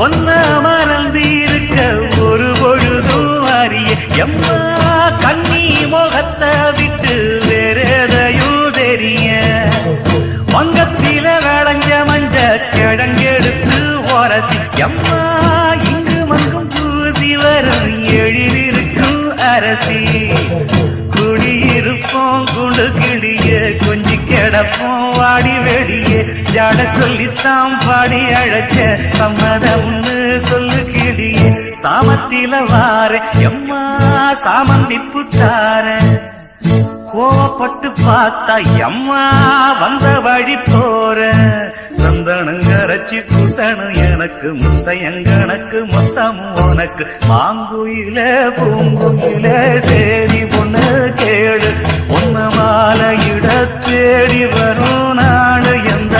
ஒன்ன மறந்திருக்க ஒரு பொழுதும் அறிய எம்மா கண்ணி முகத்தை விட்டு வேறெதையும் தெரிய வங்கத்தில விளைஞ்ச மஞ்ச கிழங்கெடுத்து உரசி எம்மா இங்கு மங்கும் பூசி வரும் எழிலிருக்கும் அரசி குடியிருப்போம் குண்டு கிளிய கொஞ்சி கிடப்போம் வாடி வெடிய ஜாட சொல்லித்தான் பாடி அழைச்ச சம்மதம்னு சொல்லு கிளிய சாமத்தில வார எம்மா சாமந்தி புத்தார கோவப்பட்டு பார்த்தா எம்மா வந்த வழி போற சந்தனங்கரைச்சி பூசணும் எனக்கு முத்தையங்கணக்கு மொத்தம் உனக்கு மாங்குயில பூங்குயில சேரி பொண்ணு கேடு பொண்ணு மாலையிட தேடி வரும் நாடு எந்த